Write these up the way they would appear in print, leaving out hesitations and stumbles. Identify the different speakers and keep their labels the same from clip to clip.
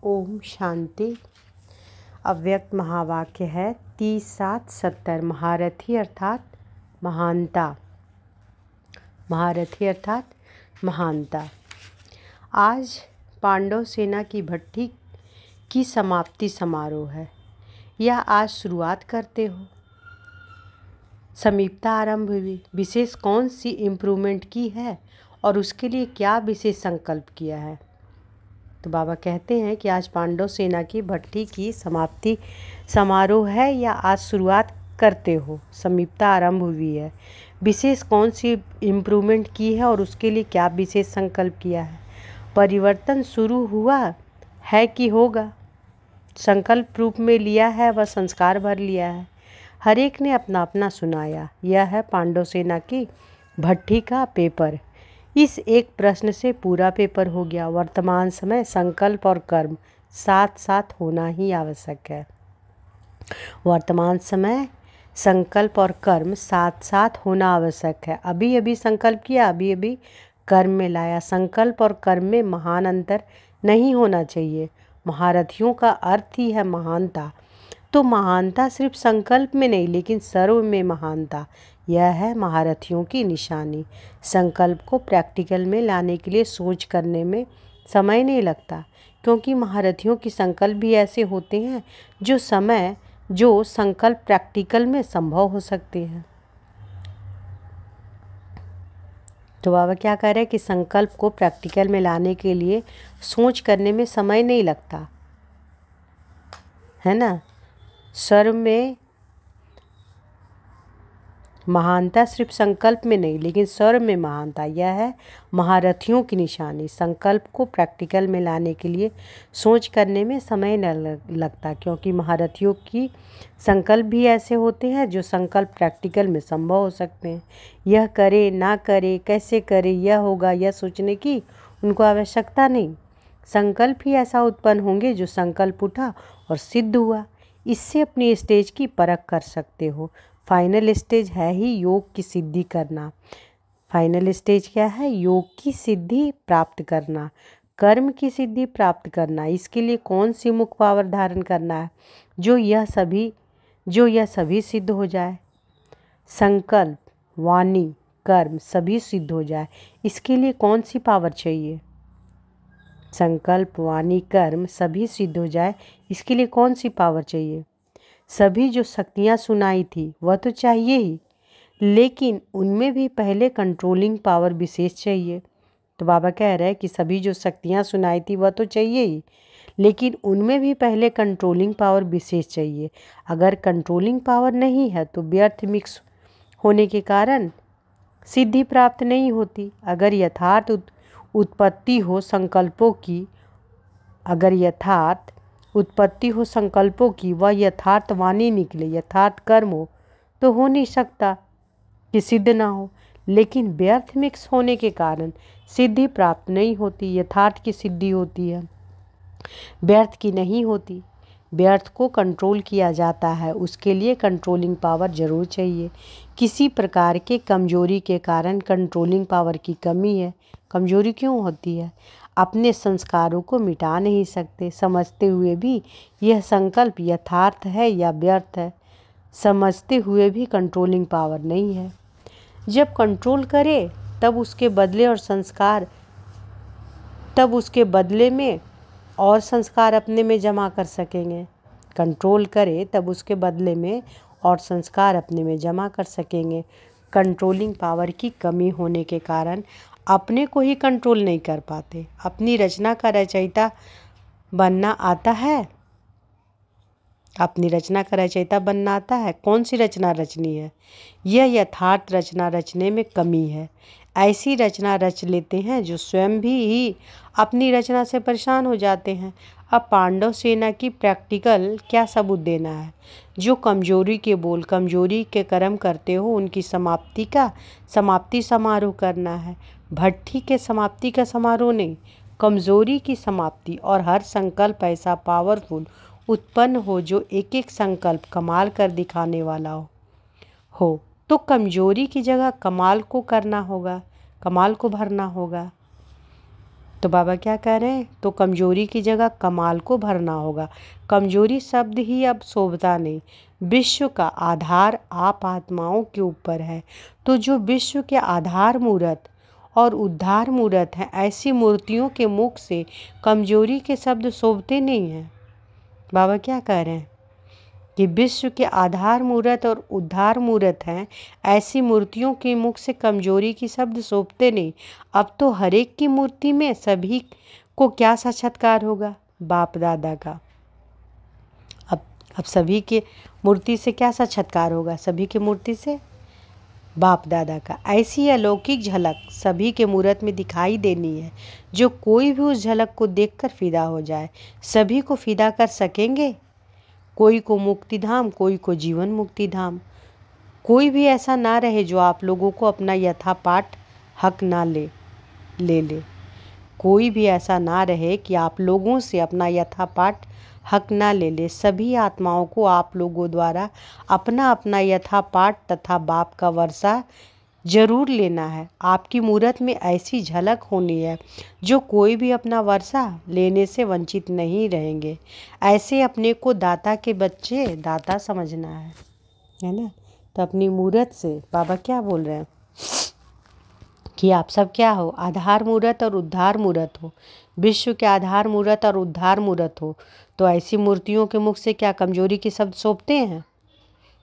Speaker 1: ओम शांति। अव्यक्त महावाक्य है 30-7-70। महारथी अर्थात महानता। महारथी अर्थात महानता। आज पांडव सेना की भट्टी की समाप्ति समारोह है या आज शुरुआत करते हो? समीपता आरंभ हुई। विशेष कौन सी इम्प्रूवमेंट की है और उसके लिए क्या विशेष संकल्प किया है? तो बाबा कहते हैं कि आज पांडव सेना की भट्टी की समाप्ति समारोह है या आज शुरुआत करते हो? समीपता आरंभ हुई है। विशेष कौन सी इम्प्रूवमेंट की है और उसके लिए क्या विशेष संकल्प किया है? परिवर्तन शुरू हुआ है कि होगा? संकल्प रूप में लिया है व संस्कार भर लिया है। हर एक ने अपना अपना सुनाया। यह है पांडव सेना की भट्टी का पेपर। इस एक प्रश्न से पूरा पेपर हो गया। वर्तमान समय संकल्प और कर्म साथ साथ होना ही आवश्यक है। वर्तमान समय संकल्प और कर्म साथ साथ होना आवश्यक है। अभी अभी संकल्प किया, अभी अभी कर्म में लाया। संकल्प और कर्म में महान अंतर नहीं होना चाहिए। महारथियों का अर्थ ही है महानता। तो महानता सिर्फ संकल्प में नहीं लेकिन सर्व में महानता, यह है महारथियों की निशानी। संकल्प को प्रैक्टिकल में लाने के लिए सोच करने में समय नहीं लगता, क्योंकि महारथियों की संकल्प भी ऐसे होते हैं जो संकल्प प्रैक्टिकल में संभव हो सकते हैं। तो बाबा क्या कह रहे हैं कि संकल्प को प्रैक्टिकल में लाने के लिए सोच करने में समय नहीं लगता, है ना। सर्व में महानता सिर्फ संकल्प में नहीं लेकिन सर्व में महानता, यह है महारथियों की निशानी। संकल्प को प्रैक्टिकल में लाने के लिए सोच करने में समय न लगता, क्योंकि महारथियों की संकल्प भी ऐसे होते हैं जो संकल्प प्रैक्टिकल में संभव हो सकते हैं। यह करे ना करे, कैसे करे, यह होगा, यह सोचने की उनको आवश्यकता नहीं। संकल्प ही ऐसा उत्पन्न होंगे जो संकल्प उठा और सिद्ध हुआ। इससे अपनी स्टेज की परख कर सकते हो। फाइनल स्टेज है ही योग की सिद्धि करना। फाइनल स्टेज क्या है? योग की सिद्धि प्राप्त करना, कर्म की सिद्धि प्राप्त करना। इसके लिए कौन सी मुख्य पावर धारण करना है? जो यह सभी सिद्ध हो जाए। संकल्प, वाणी, कर्म सभी सिद्ध हो जाए। इसके लिए कौन सी पावर चाहिए? संकल्प, वाणी, कर्म सभी सिद्ध हो जाए, इसके लिए कौन सी पावर चाहिए? सभी जो शक्तियाँ सुनाई थी वह तो चाहिए ही, लेकिन उनमें भी पहले कंट्रोलिंग पावर विशेष चाहिए। तो बाबा कह रहे हैं कि सभी जो शक्तियाँ सुनाई थी वह तो चाहिए ही, लेकिन उनमें भी पहले कंट्रोलिंग पावर विशेष चाहिए। अगर कंट्रोलिंग पावर नहीं है तो व्यर्थ मिक्स होने के कारण सिद्धि प्राप्त नहीं होती। अगर यथार्थ उत्पत्ति हो संकल्पों की, अगर यथार्थ उत्पत्ति हो संकल्पों की, वह यथार्थ वाणी निकले, यथार्थ कर्म हो तो हो नहीं सकता कि सिद्ध ना हो। लेकिन व्यर्थ मिक्स होने के कारण सिद्धि प्राप्त नहीं होती। यथार्थ की सिद्धि होती है, व्यर्थ की नहीं होती। व्यर्थ को कंट्रोल किया जाता है, उसके लिए कंट्रोलिंग पावर जरूर चाहिए। किसी प्रकार के कमजोरी के कारण कंट्रोलिंग पावर की कमी है। कमजोरी क्यों होती है? अपने संस्कारों को मिटा नहीं सकते, समझते हुए भी यह संकल्प यथार्थ है या व्यर्थ है, समझते हुए भी कंट्रोलिंग पावर नहीं है। जब कंट्रोल करे तब उसके बदले में और संस्कार अपने में जमा कर सकेंगे। कंट्रोल करे तब उसके बदले में और संस्कार अपने में जमा कर सकेंगे। कंट्रोलिंग पावर की कमी होने के कारण अपने को ही कंट्रोल नहीं कर पाते। अपनी रचना का रचयिता बनना आता है? अपनी रचना का रचयिता बनना आता है? कौन सी रचना रचनी है? यह यथार्थ रचना रचने में कमी है। ऐसी रचना रच लेते हैं जो स्वयं भी अपनी रचना से परेशान हो जाते हैं। अब पांडव सेना की प्रैक्टिकल क्या सबूत देना है? जो कमजोरी के बोल, कमजोरी के कर्म करते हो, उनकी समाप्ति समारोह करना है। भट्टी के समाप्ति का समारोह नहीं, कमजोरी की समाप्ति। और हर संकल्प ऐसा पावरफुल उत्पन्न हो जो एक एक संकल्प कमाल कर दिखाने वाला हो तो कमजोरी की जगह कमाल को करना होगा, कमाल को भरना होगा। तो बाबा क्या कह रहे हैं, तो कमजोरी की जगह कमाल को भरना होगा। कमजोरी शब्द ही अब शोभता नहीं। विश्व का आधार आप आत्माओं के ऊपर है। तो जो विश्व के आधार मूर्त और उद्धार मूर्त हैं, ऐसी मूर्तियों के मुख से कमजोरी के शब्द शोभते नहीं हैं। बाबा क्या कह रहे हैं कि विश्व के आधार मूर्त और उद्धार मूर्त हैं, ऐसी मूर्तियों के मुख से कमजोरी की शब्द शोभते नहीं। अब तो हर एक की मूर्ति में सभी को क्या साक्षात्कार होगा, बाप दादा का। अब सभी के मूर्ति से क्या साक्षात्कार होगा, सभी की मूर्ति से बाप दादा का। ऐसी अलौकिक झलक सभी के मूर्त में दिखाई देनी है, जो कोई भी उस झलक को देखकर फिदा हो जाए। सभी को फिदा कर सकेंगे, कोई को मुक्ति धाम, कोई को जीवन मुक्ति धाम। कोई भी ऐसा ना रहे जो आप लोगों को अपना यथापाठ हक ना ले। कोई भी ऐसा ना रहे कि आप लोगों से अपना यथापाठ हक ना ले। सभी आत्माओं को आप लोगों द्वारा अपना अपना यथापाठ तथा बाप का वर्षा जरूर लेना है। आपकी मूर्त में ऐसी झलक होनी है जो कोई भी अपना वर्षा लेने से वंचित नहीं रहेंगे। ऐसे अपने को दाता के बच्चे दाता समझना है ना। तो अपनी मूर्त से बाबा क्या बोल रहे हैं कि आप सब क्या हो, आधार मूर्त और उद्धार मूर्त हो। विश्व के आधार मूर्त और उद्धार मूर्त हो। तो ऐसी मूर्तियों के मुख से क्या कमजोरी के शब्द शोभते हैं।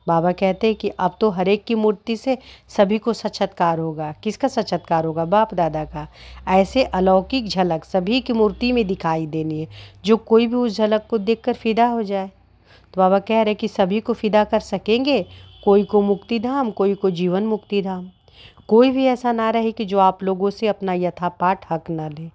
Speaker 1: बाबा कहते हैं कि अब तो हर एक की मूर्ति से सभी को साक्षात्कार होगा। किसका साक्षात्कार होगा, बाप दादा का। ऐसे अलौकिक झलक सभी की मूर्ति में दिखाई देनी है, जो कोई भी उस झलक को देखकर फिदा हो जाए। तो बाबा कह रहे कि सभी को फिदा कर सकेंगे, कोई को मुक्ति धाम, कोई को जीवन मुक्ति धाम। कोई भी ऐसा ना रहे कि जो आप लोगों से अपना यथापाठ हक ना ले।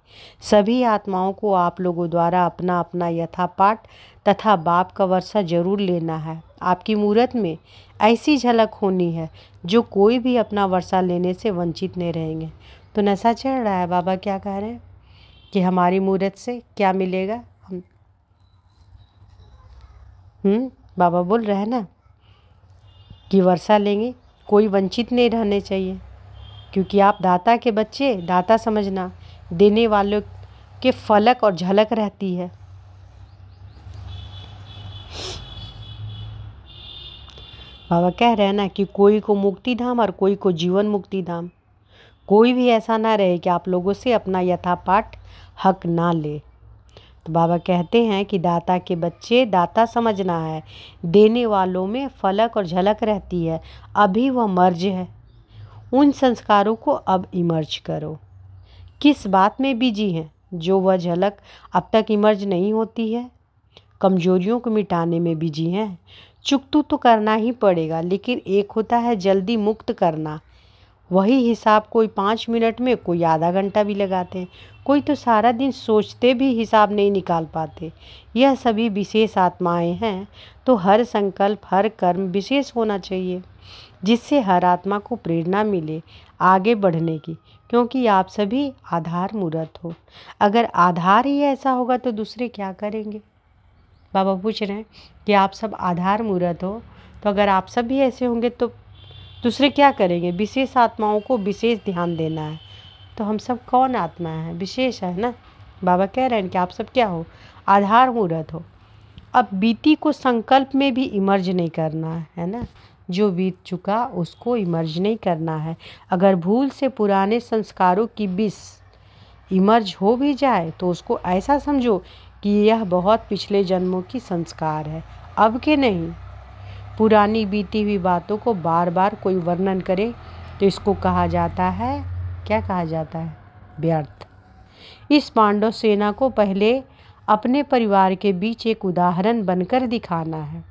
Speaker 1: सभी आत्माओं को आप लोगों द्वारा अपना अपना यथापाठ तथा बाप का वर्षा जरूर लेना है। आपकी मूर्त में ऐसी झलक होनी है जो कोई भी अपना वर्षा लेने से वंचित नहीं रहेंगे। तो नशा चढ़ रहा है। बाबा क्या कह रहे हैं कि हमारी मूर्त से क्या मिलेगा। बाबा बोल रहे हैं ना कि वर्षा लेंगे, कोई वंचित नहीं रहने चाहिए, क्योंकि आप दाता के बच्चे दाता समझना। देने वालों के फलक और झलक रहती है। बाबा कह रहे हैं ना कि कोई को मुक्ति धाम और कोई को जीवन मुक्ति धाम। कोई भी ऐसा ना रहे कि आप लोगों से अपना यथापाठ हक ना ले। तो बाबा कहते हैं कि दाता के बच्चे दाता समझना है। देने वालों में फलक और झलक रहती है, अभी वह मर्ज है। उन संस्कारों को अब इमर्ज करो। किस बात में बिजी हैं जो वह झलक अब तक इमर्ज नहीं होती है। कमजोरियों को मिटाने में बिजी हैं। चुकतू तो करना ही पड़ेगा, लेकिन एक होता है जल्दी मुक्त करना। वही हिसाब कोई 5 मिनट में, कोई आधा घंटा भी लगाते हैं। कोई तो सारा दिन सोचते भी हिसाब नहीं निकाल पाते। यह सभी विशेष आत्माएं हैं, तो हर संकल्प हर कर्म विशेष होना चाहिए, जिससे हर आत्मा को प्रेरणा मिले आगे बढ़ने की, क्योंकि आप सभी आधार मूर्त हो। अगर आधार ही ऐसा होगा तो दूसरे क्या करेंगे। बाबा पूछ रहे हैं कि आप सब आधार मूर्त हो, तो अगर आप सब भी ऐसे होंगे तो दूसरे क्या करेंगे। विशेष आत्माओं को विशेष ध्यान देना है। तो हम सब कौन आत्मा है, विशेष है ना। बाबा कह रहे हैं कि आप सब क्या हो, आधार मूर्त हो। अब बीती को संकल्प में भी इमर्ज नहीं करना है ना। जो बीत चुका उसको इमर्ज नहीं करना है। अगर भूल से पुराने संस्कारों की विष इमर्ज हो भी जाए तो उसको ऐसा समझो कि यह बहुत पिछले जन्मों की संस्कार है, अब के नहीं। पुरानी बीती हुई बातों को बार बार कोई वर्णन करे तो इसको कहा जाता है, क्या कहा जाता है, व्यर्थ। इस पांडव सेना को पहले अपने परिवार के बीच एक उदाहरण बनकर दिखाना है।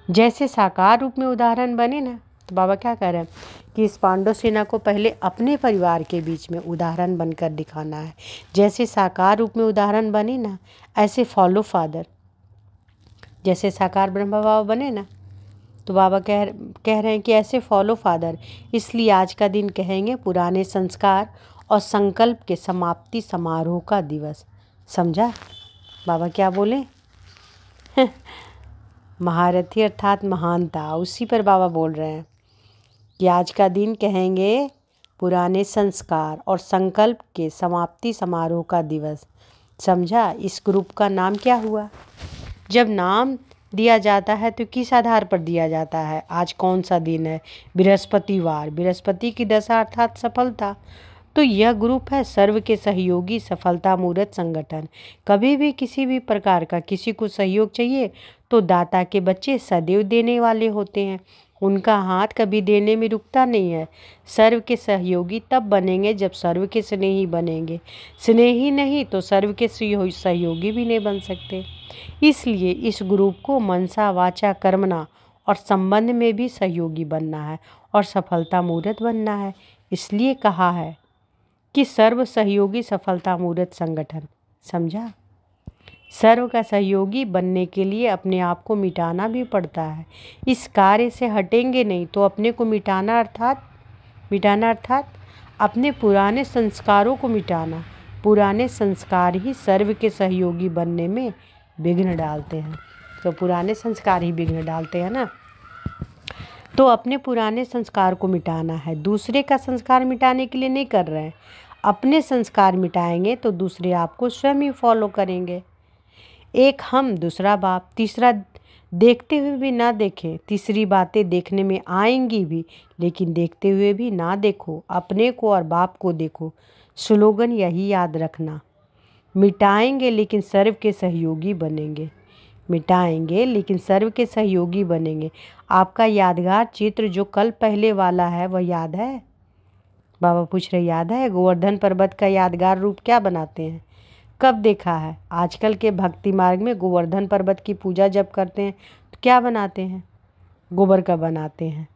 Speaker 1: जैसे साकार रूप में उदाहरण बने ना। तो बाबा क्या कह रहे हैं कि इस पांडव सेना को पहले अपने परिवार के बीच में उदाहरण बनकर दिखाना है। जैसे साकार रूप में उदाहरण बने ना, ऐसे फॉलो फादर। जैसे साकार ब्रह्मा बाबा बने ना, तो बाबा कह रहे हैं कि ऐसे फॉलो फादर। इसलिए आज का दिन कहेंगे पुराने संस्कार और संकल्प के समाप्ति समारोह का दिवस। समझा बाबा क्या बोले। महारथी अर्थात महानता, उसी पर बाबा बोल रहे हैं कि आज का दिन कहेंगे पुराने संस्कार और संकल्प के समाप्ति समारोह का दिवस। समझा? इस ग्रुप का नाम क्या हुआ? जब नाम दिया जाता है तो किस आधार पर दिया जाता है? आज कौन सा दिन है? बृहस्पतिवार, बृहस्पति की दशा अर्थात सफलता। तो यह ग्रुप है सर्व के सहयोगी सफलता मूर्त संगठन। कभी भी किसी भी प्रकार का किसी को सहयोग चाहिए तो दाता के बच्चे सदैव देने वाले होते हैं। उनका हाथ कभी देने में रुकता नहीं है। सर्व के सहयोगी तब बनेंगे जब सर्व के स्नेही बनेंगे। स्नेही नहीं तो सर्व के सहयोगी भी नहीं बन सकते। इसलिए इस ग्रुप को मनसा वाचा कर्मणा और संबंध में भी सहयोगी बनना है और सफलता मूर्त बनना है। इसलिए कहा है कि सर्व सहयोगी सफलता मूर्त संगठन। समझा? सर्व का सहयोगी बनने के लिए अपने आप को मिटाना भी पड़ता है। इस कार्य से हटेंगे नहीं तो अपने को मिटाना अर्थात अपने पुराने संस्कारों को मिटाना। पुराने संस्कार ही सर्व के सहयोगी बनने में विघ्न डालते हैं। तो पुराने संस्कार ही विघ्न डालते हैं ना। तो अपने पुराने संस्कार को मिटाना है। दूसरे का संस्कार मिटाने के लिए नहीं कर रहे हैं। अपने संस्कार मिटाएंगे तो दूसरे आपको स्वयं ही फॉलो करेंगे। एक हम दूसरा बाप, तीसरा देखते हुए भी ना देखें। तीसरी बातें देखने में आएंगी भी लेकिन देखते हुए भी ना देखो। अपने को और बाप को देखो। स्लोगन यही याद रखना। मिटाएंगे लेकिन सर्व के सहयोगी बनेंगे। मिटाएंगे लेकिन सर्व के सहयोगी बनेंगे। आपका यादगार चित्र जो कल पहले वाला है वह याद है? बाबा पूछ रहे याद है? गोवर्धन पर्वत का यादगार रूप क्या बनाते हैं? कब देखा है? आजकल के भक्ति मार्ग में गोवर्धन पर्वत की पूजा जब करते हैं तो क्या बनाते हैं? गोबर का बनाते हैं।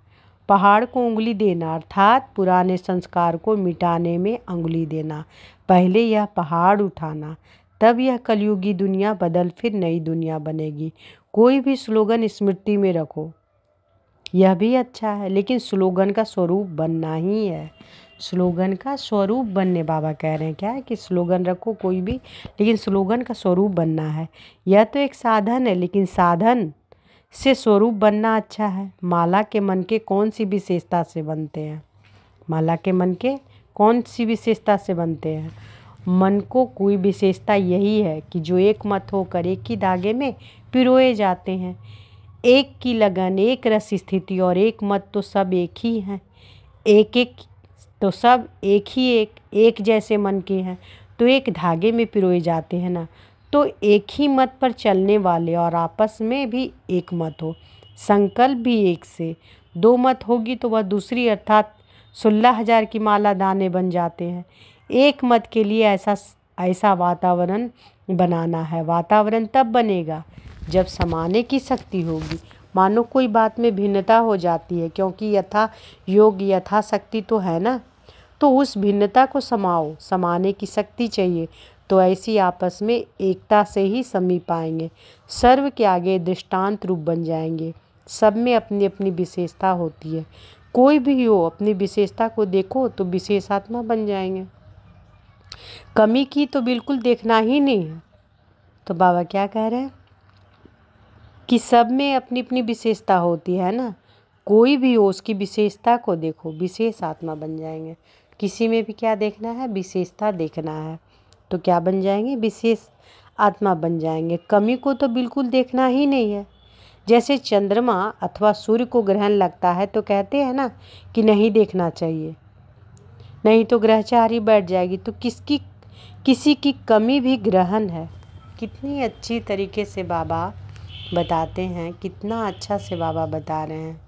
Speaker 1: पहाड़ को उंगली देना अर्थात पुराने संस्कार को मिटाने में उंगली देना। पहले यह पहाड़ उठाना, तब यह कलयुगी दुनिया बदल फिर नई दुनिया बनेगी। कोई भी स्लोगन स्मृति में रखो, यह भी अच्छा है, लेकिन स्लोगन का स्वरूप बनना ही है। स्लोगन का स्वरूप बनने बाबा कह रहे हैं क्या है कि स्लोगन रखो कोई भी, लेकिन स्लोगन का स्वरूप बनना है। यह तो एक साधन है, लेकिन साधन से स्वरूप बनना अच्छा है। माला के मन के कौन सी विशेषता से बनते हैं? माला के मन के कौन सी विशेषता से बनते हैं? मन को कोई विशेषता यही है कि जो एक मत होकर एक ही धागे में पिरोए जाते हैं। एक की लगन, एक रस स्थिति और एक मत तो सब एक ही हैं। एक तो सब एक जैसे मन के हैं तो एक धागे में पिरोए जाते हैं ना। तो एक ही मत पर चलने वाले और आपस में भी एक मत हो, संकल्प भी एक से। दो मत होगी तो वह दूसरी अर्थात 16,000 की माला दाने बन जाते हैं। एक मत के लिए ऐसा वातावरण बनाना है। वातावरण तब बनेगा जब समाने की शक्ति होगी। मानो कोई बात में भिन्नता हो जाती है, क्योंकि यथा योग यथा शक्ति तो है ना, तो उस भिन्नता को समाने की शक्ति चाहिए। तो ऐसी आपस में एकता से ही समीप पाएंगे। सर्व के आगे दृष्टांत रूप बन जाएंगे। सब में अपनी अपनी विशेषता होती है। कोई भी हो अपनी विशेषता को देखो तो विशेषात्मा बन जाएंगे। कमी की तो बिल्कुल देखना ही नहीं है। तो बाबा क्या कह रहे हैं कि सब में अपनी अपनी विशेषता होती है ना। कोई भी हो उसकी विशेषता को देखो, विशेष आत्मा बन जाएंगे। किसी में भी क्या देखना है? विशेषता देखना है। तो क्या बन जाएंगे? विशेष आत्मा बन जाएंगे। कमी को तो बिल्कुल देखना ही नहीं है। जैसे चंद्रमा अथवा सूर्य को ग्रहण लगता है तो कहते हैं ना कि नहीं देखना चाहिए, नहीं तो ग्रहचारी बैठ जाएगी। तो किसी की कमी भी ग्रहण है। कितनी अच्छी तरीके से बाबा बताते हैं, कितना अच्छा से बाबा बता रहे हैं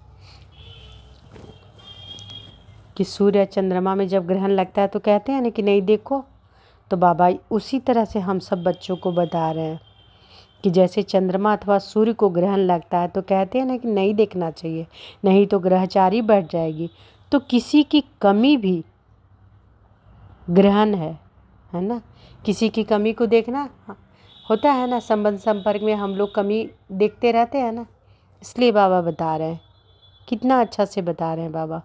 Speaker 1: कि सूर्य चंद्रमा में जब ग्रहण लगता है तो कहते हैं ना कि नहीं देखो। तो बाबा उसी तरह से हम सब बच्चों को बता रहे हैं कि जैसे चंद्रमा अथवा सूर्य को ग्रहण लगता है तो कहते हैं ना कि नहीं देखना चाहिए, नहीं तो ग्रहचारी बैठ जाएगी। तो किसी की कमी भी ग्रहण है ना। किसी की कमी को देखना होता है ना। संबंध संपर्क में हम लोग कमी देखते रहते हैं ना। इसलिए बाबा बता रहे हैं, कितना अच्छा से बता रहे हैं बाबा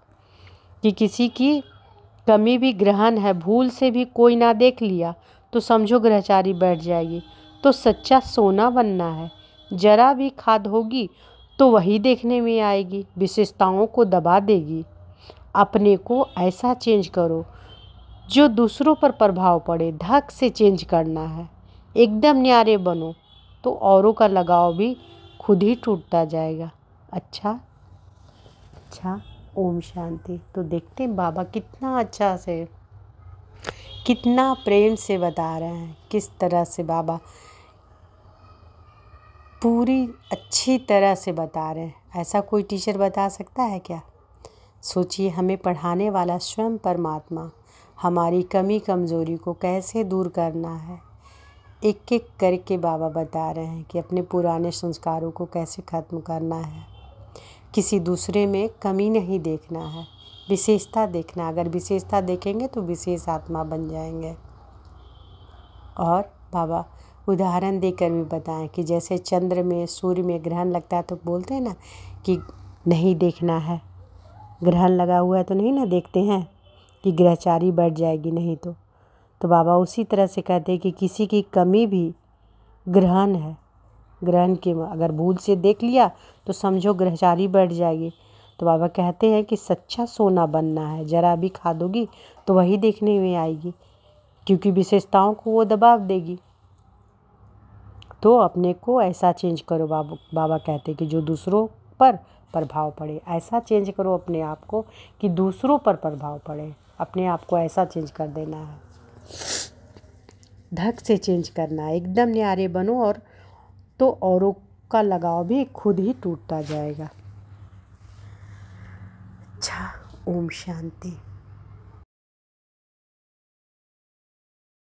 Speaker 1: कि किसी की कमी भी ग्रहण है। भूल से भी कोई ना देख लिया तो समझो ग्रहचारी बैठ जाएगी। तो सच्चा सोना बनना है। जरा भी खाद होगी तो वही देखने में आएगी, विशेषताओं को दबा देगी। अपने को ऐसा चेंज करो जो दूसरों पर प्रभाव पड़े। धक से चेंज करना है, एकदम न्यारे बनो तो औरों का लगाव भी खुद ही टूटता जाएगा। अच्छा, ओम शांति। तो देखते हैं बाबा कितना अच्छा से, कितना प्रेम से बता रहे हैं, किस तरह से बाबा पूरी अच्छी तरह से बता रहे हैं। ऐसा कोई टीचर बता सकता है क्या? सोचिए, हमें पढ़ाने वाला स्वयं परमात्मा हमारी कमी कमज़ोरी को कैसे दूर करना है, एक एक करके बाबा बता रहे हैं कि अपने पुराने संस्कारों को कैसे ख़त्म करना है। किसी दूसरे में कमी नहीं देखना है, विशेषता देखना। अगर विशेषता देखेंगे तो विशेष आत्मा बन जाएंगे। और बाबा उदाहरण देकर भी बताएं कि जैसे चंद्र में सूर्य में ग्रहण लगता है तो बोलते हैं ना कि नहीं देखना है, ग्रहण लगा हुआ है तो नहीं ना देखते हैं कि ग्रहचारी बढ़ जाएगी नहीं तो बाबा उसी तरह से कहते हैं कि किसी की कमी भी ग्रहण है, ग्रहण के अगर भूल से देख लिया तो समझो ग्रहचारी बढ़ जाएगी। तो बाबा कहते हैं कि सच्चा सोना बनना है, जरा भी खा दोगी तो वही देखने में आएगी, क्योंकि विशेषताओं को वो दबाव देगी। तो अपने को ऐसा चेंज करो, बाबा कहते हैं कि जो दूसरों पर प्रभाव पड़े। ऐसा चेंज करो अपने आप को कि दूसरों पर प्रभाव पड़े। अपने आप को ऐसा चेंज कर देना है, धक से चेंज करना है, एकदम न्यारे बनो और तो औरों का लगाव भी खुद ही टूटता जाएगा। अच्छा, ओम शांति।